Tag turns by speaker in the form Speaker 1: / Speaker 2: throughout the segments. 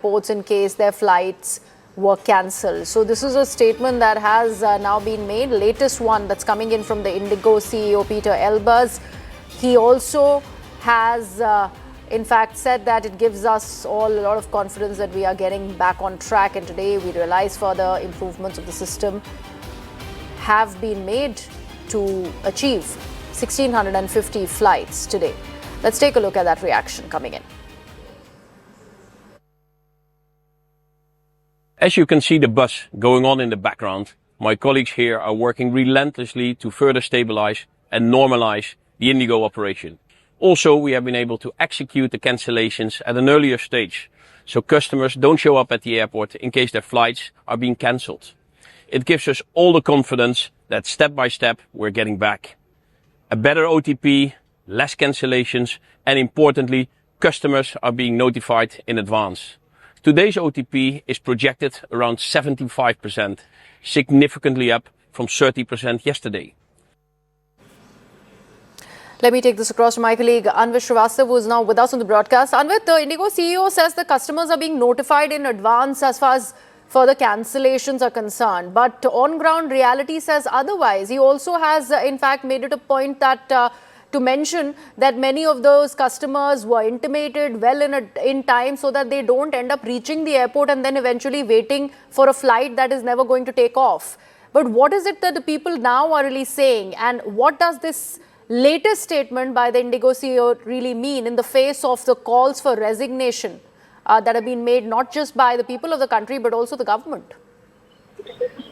Speaker 1: airports in case their flights were cancelled. So this is a statement that has now been made, latest one that's coming in from the IndiGo CEO Peter Elbers. He also has in fact said that it gives us all a lot of confidence that we are getting back on track, and today we realize further improvements of the system have been made to achieve 1,650 flights today. Let's take a look at that reaction coming in.
Speaker 2: As you can see the buzz going on in the background, my colleagues here are working relentlessly to further stabilize and normalize the IndiGo operation. Also, we have been able to execute the cancellations at an earlier stage, so customers don't show up at the airport in case their flights are being cancelled. It gives us all the confidence that step by step we're getting back. A better OTP, less cancellations, and importantly, customers are being notified in advance. Today's OTP is projected around 75%, significantly up from 30% yesterday.
Speaker 1: Let me take this across to my colleague Anvit Srivastav, who is now with us on the broadcast. Anvit, the IndiGo CEO says the customers are being notified in advance as far as further cancellations are concerned. But on-ground reality says otherwise. He also has, in fact, made it a point that to mention that many of those customers were intimated well in time so that they don't end up reaching the airport and then eventually waiting for a flight that is never going to take off. But what is it that the people now are really saying, and what does this latest statement by the IndiGo CEO really mean in the face of the calls for resignation that have been made not just by the people of the country but also the government?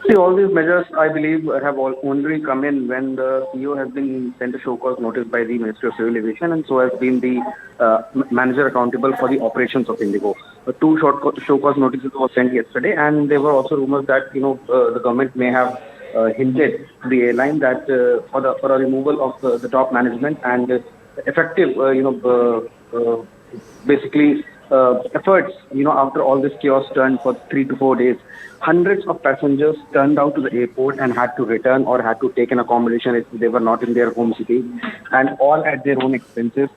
Speaker 3: See, all these measures, I believe, have only come in when the CEO has been sent a show cause notice by the Ministry of Civil Aviation, and so has been the manager accountable for the operations of IndiGo. Two show cause notices were sent yesterday, and there were also rumors that the government may have hinted to the airline that for a removal of the top management and effective, basically. Efforts, after all this chaos turned for 3 to 4 days, hundreds of passengers turned out to the airport and had to return or had to take an accommodation if they were not in their home city, and all at their own expenses.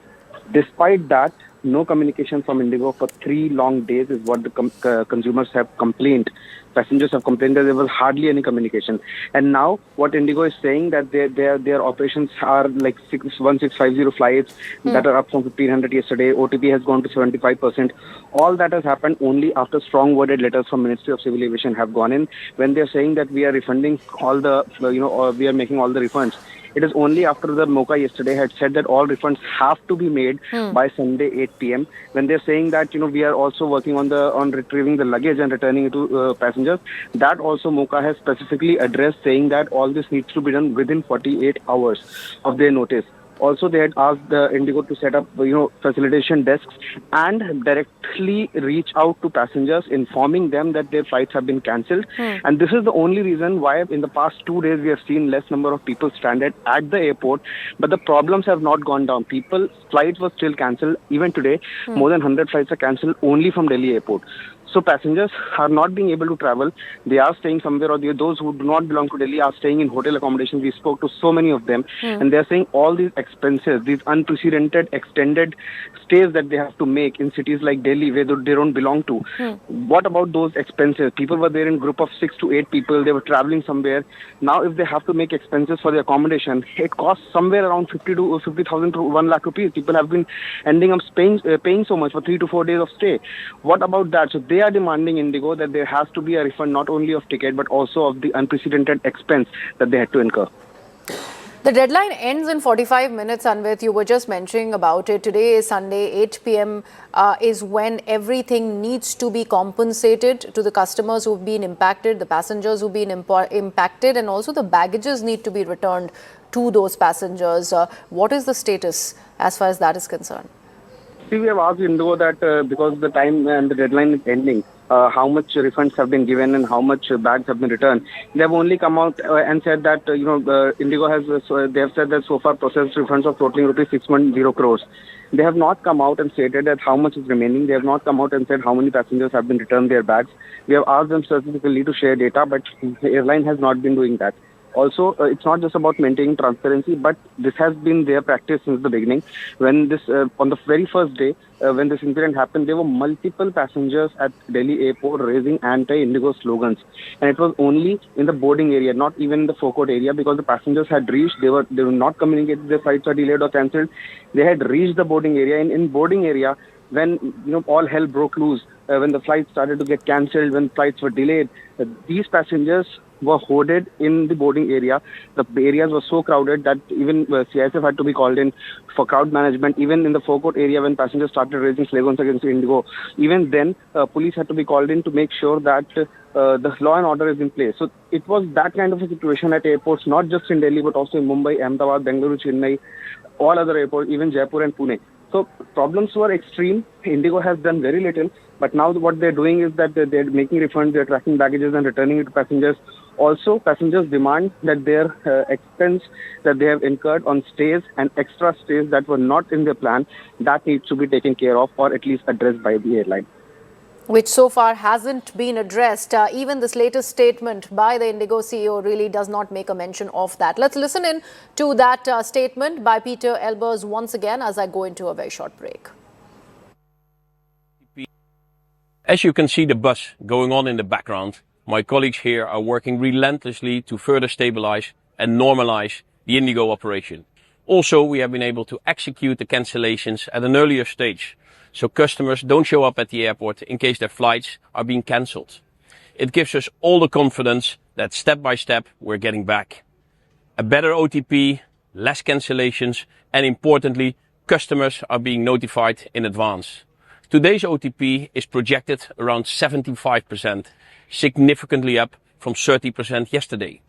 Speaker 3: Despite that, no communication from IndiGo for 3 long days is what the consumers have complained. Passengers have complained that there was hardly any communication. And now what IndiGo is saying that their operations are like 1650 flights that are up from 1500 yesterday. OTP has gone to 75%. All that has happened only after strong worded letters from Ministry of Civil Aviation have gone in when they're saying that we are refunding all the, or we are making all the refunds. It is only after the MOCA yesterday had said that all refunds have to be made by Sunday 8 p.m. when they're saying that we are also working on retrieving the luggage and returning it to passengers. That also MOCA has specifically addressed, saying that all this needs to be done within 48 hours of their notice. Also, they had asked the IndiGo to set up, facilitation desks and directly reach out to passengers, informing them that their flights have been cancelled. And this is the only reason why in the past 2 days we have seen less number of people stranded at the airport. But the problems have not gone down. Flights were still cancelled. Even today, more than 100 flights are cancelled only from Delhi airport. So passengers are not being able to travel. They are staying somewhere, or those who do not belong to Delhi are staying in hotel accommodations. We spoke to so many of them, and they're saying all these expenses, these unprecedented extended stays that they have to make in cities like Delhi where they don't belong to. What about those expenses? People were there in group of 6 to 8 people. They were traveling somewhere. Now, if they have to make expenses for the accommodation, it costs somewhere around 50,000 to 1 lakh rupees. People have been ending up paying so much for 3 to 4 days of stay. What about that? So they are demanding IndiGo that there has to be a refund not only of ticket but also of the unprecedented expense that they had to incur.
Speaker 1: The deadline ends in 45 minutes, Anvit. You were just mentioning about it. Today is Sunday, 8 p.m. Is when everything needs to be compensated to the customers who've been impacted, the passengers who've been impacted, and also the baggages need to be returned to those passengers. What is the status as far as that is concerned?
Speaker 3: See, we have asked IndiGo that because the time and the deadline is ending, how much refunds have been given and how much bags have been returned. They have only come out and said that IndiGo has. They have said that so far processed refunds of totaling rupees 610 crores. They have not come out and stated that how much is remaining. They have not come out and said how many passengers have been returned their bags. We have asked them specifically to share data, but the airline has not been doing that. Also, it's not just about maintaining transparency, but this has been their practice since the beginning. When this, on the very first day, when this incident happened, there were multiple passengers at Delhi airport raising anti-Indigo slogans. And it was only in the boarding area, not even in the forecourt area, because the passengers had reached, they were not communicated, their flights are delayed or cancelled. They had reached the boarding area. And in boarding area, when all hell broke loose, when the flights started to get cancelled, when flights were delayed, these passengers were hoarded in the boarding area. The areas were so crowded that even CISF had to be called in for crowd management. Even in the forecourt area, when passengers started raising slogans against Indigo, even then police had to be called in to make sure that the law and order is in place. So it was that kind of a situation at airports, not just in Delhi, but also in Mumbai, Ahmedabad, Bengaluru, Chennai, all other airports, even Jaipur and Pune. So problems were extreme. Indigo has done very little, but now what they're doing is that they're making refunds, they're tracking baggages and returning it to passengers. Also, passengers demand that their expense that they have incurred on stays and extra stays that were not in their plan, that needs to be taken care of or at least addressed by the airline.
Speaker 1: Which so far hasn't been addressed. Even this latest statement by the IndiGo CEO really does not make a mention of that. Let's listen in to that statement by Peter Elbers once again as I go into a very short break.
Speaker 2: As you can see the bus going on in the background, my colleagues here are working relentlessly to further stabilize and normalize the IndiGo operation. Also, we have been able to execute the cancellations at an earlier stage, so customers don't show up at the airport in case their flights are being cancelled. It gives us all the confidence that step by step we're getting back. A better OTP, less cancellations, and importantly, customers are being notified in advance. Today's OTP is projected around 75%, significantly up from 30% yesterday.